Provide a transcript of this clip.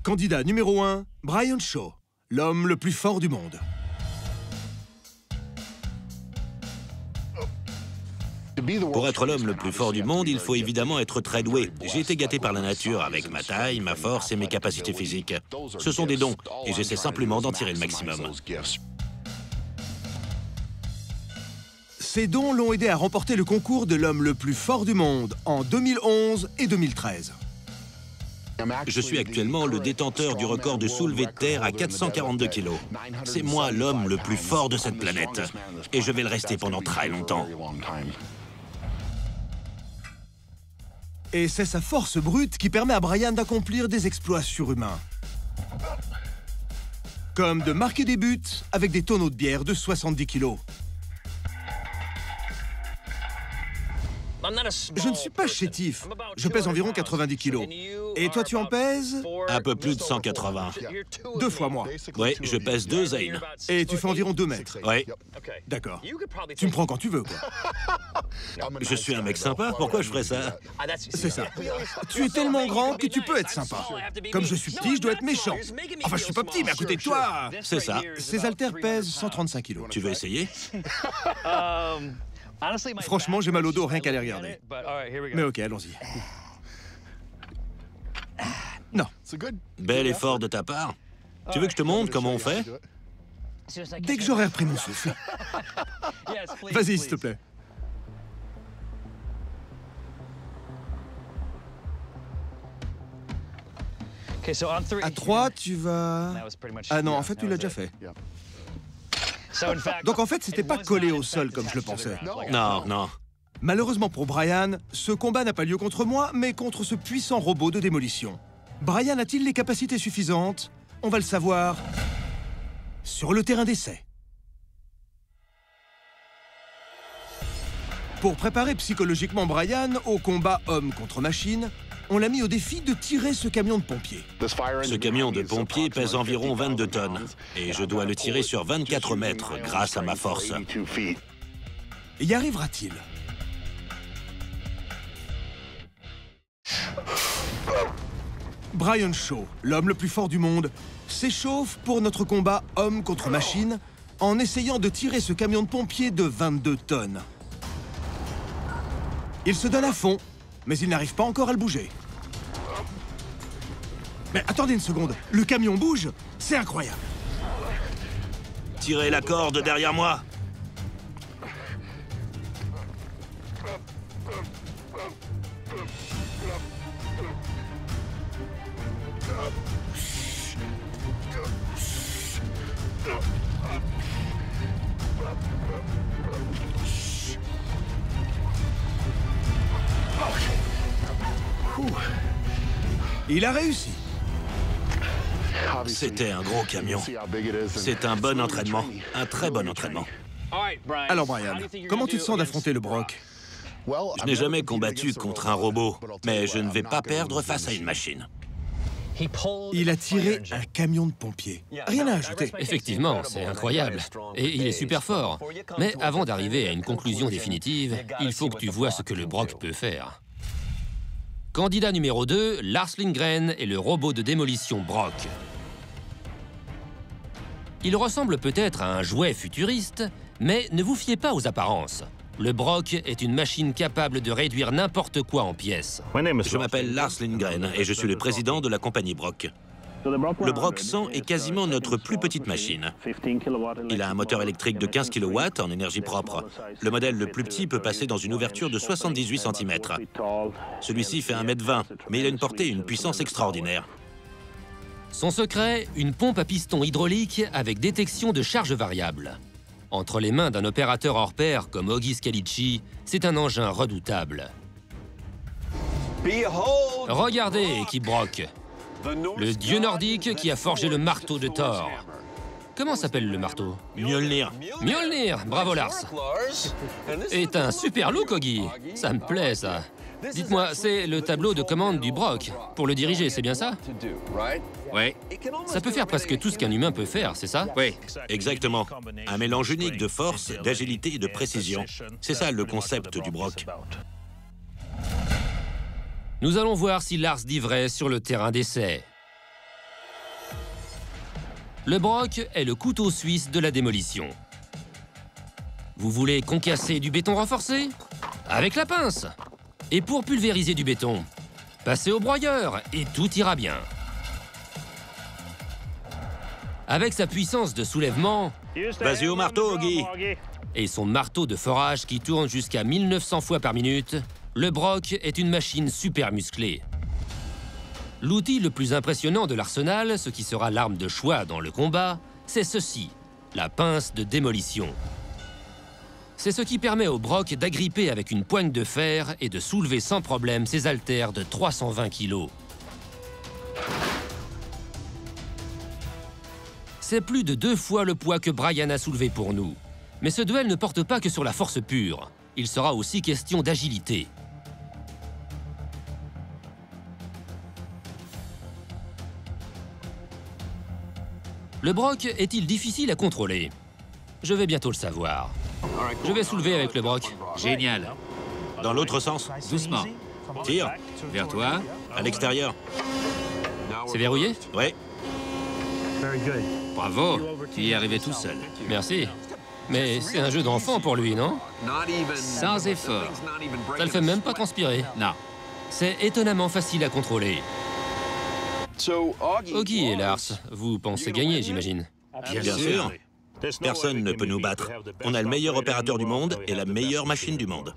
Candidat numéro 1, Brian Shaw, l'homme le plus fort du monde. Pour être l'homme le plus fort du monde, il faut évidemment être très doué. J'ai été gâté par la nature avec ma taille, ma force et mes capacités physiques. Ce sont des dons et j'essaie simplement d'en tirer le maximum. Ces dons l'ont aidé à remporter le concours de l'homme le plus fort du monde en 2011 et 2013. Je suis actuellement le détenteur du record de soulevé de terre à 442 kg. C'est moi l'homme le plus fort de cette planète. Et je vais le rester pendant très longtemps. Et c'est sa force brute qui permet à Brian d'accomplir des exploits surhumains. Comme de marquer des buts avec des tonneaux de bière de 70 kg. Je ne suis pas chétif. Je pèse environ 90 kg. Et toi, tu en pèses? Un peu plus de 180. 2 fois moi. Oui, je pèse 2 Zane. Et tu fais environ 2 mètres. Oui. D'accord. Tu me prends quand tu veux, quoi. Je suis un mec sympa, pourquoi je ferais ça? C'est ça. Tu es tellement grand que tu peux être sympa. Comme je suis petit, je dois être méchant. Enfin, je suis pas petit, mais à côté de toi... C'est ça. Ces haltères pèsent 135 kg. Tu veux essayer? Franchement, j'ai mal au dos rien qu'à les regarder. Mais ok, allons-y. Non. Bel effort de ta part. Tu veux que je te montre comment on fait? Dès que j'aurai repris mon souffle. Vas-y, s'il te plaît. À 3, tu vas... Ah non, en fait, tu l'as déjà fait. Donc en fait, c'était pas collé au sol comme je le pensais. Non, non. Malheureusement pour Brian, ce combat n'a pas lieu contre moi, mais contre ce puissant robot de démolition. Brian a-t-il les capacités suffisantes? On va le savoir sur le terrain d'essai. Pour préparer psychologiquement Brian au combat homme contre machine, on l'a mis au défi de tirer ce camion de pompiers. Ce camion de pompiers pèse environ 22 tonnes. Et je dois le tirer sur 24 mètres grâce à ma force. Y arrivera-t-il? Brian Shaw, l'homme le plus fort du monde, s'échauffe pour notre combat homme contre machine en essayant de tirer ce camion de pompiers de 22 tonnes. Il se donne à fond, mais il n'arrive pas encore à le bouger. Mais attendez une seconde, le camion bouge? C'est incroyable. Tirez la corde derrière moi. Il a réussi. C'était un gros camion. C'est un bon entraînement, un très bon entraînement. Alors Brian, comment tu te sens d'affronter le Brock? Je n'ai jamais combattu contre un robot, mais je ne vais pas perdre face à une machine. Il a tiré un camion de pompiers. Rien à ajouter. Effectivement, c'est incroyable. Et il est super fort. Mais avant d'arriver à une conclusion définitive, il faut que tu vois ce que le Brock peut faire. Candidat numéro 2, Lars Lindgren et le robot de démolition Brock. Il ressemble peut-être à un jouet futuriste, mais ne vous fiez pas aux apparences. Le Brock est une machine capable de réduire n'importe quoi en pièces. Je m'appelle Lars Lindgren et je suis le président de la compagnie Brock. Le Brock 100 est quasiment notre plus petite machine. Il a un moteur électrique de 15 kW en énergie propre. Le modèle le plus petit peut passer dans une ouverture de 78 cm. Celui-ci fait 1,20 m, mais il a une portée et une puissance extraordinaire. Son secret, une pompe à piston hydraulique avec détection de charge variable. Entre les mains d'un opérateur hors pair comme Oggy Scalici, c'est un engin redoutable. Regardez, équipe Brock. Le dieu nordique qui a forgé le marteau de Thor. Comment s'appelle le marteau? Mjolnir. Mjolnir, bravo Lars. Et un super look, Oggy. Ça me plaît, ça. Dites-moi, c'est le tableau de commande du Brock. Pour le diriger, c'est bien ça? Oui. Ça peut faire presque tout ce qu'un humain peut faire, c'est ça? Oui, exactement. Un mélange unique de force, d'agilité et de précision. C'est ça le concept du Brock. Nous allons voir si Lars dit vrai sur le terrain d'essai. Le broc est le couteau suisse de la démolition. Vous voulez concasser du béton renforcé? Avec la pince. Et pour pulvériser du béton, passez au broyeur et tout ira bien. Avec sa puissance de soulèvement... Vas-y au marteau, Augie. Et son marteau de forage qui tourne jusqu'à 1900 fois par minute, le broc est une machine super musclée. L'outil le plus impressionnant de l'arsenal, ce qui sera l'arme de choix dans le combat, c'est ceci, la pince de démolition. C'est ce qui permet au broc d'agripper avec une poigne de fer et de soulever sans problème ses haltères de 320 kg. C'est plus de 2 fois le poids que Brian a soulevé pour nous. Mais ce duel ne porte pas que sur la force pure. Il sera aussi question d'agilité. Le broc est-il difficile à contrôler? Je vais bientôt le savoir. Je vais soulever avec le broc. Génial. Dans l'autre sens. Doucement. Tire. Vers toi. À l'extérieur. C'est verrouillé? Oui. Bravo. Tu y es arrivé tout seul. Merci. Mais c'est un jeu d'enfant pour lui, non? Sans effort. Ça le fait même pas transpirer. Non. C'est étonnamment facile à contrôler. Augie et Lars, vous pensez gagner, j'imagine? Bien sûr. Personne ne peut nous battre. On a le meilleur opérateur du monde et la meilleure machine du monde.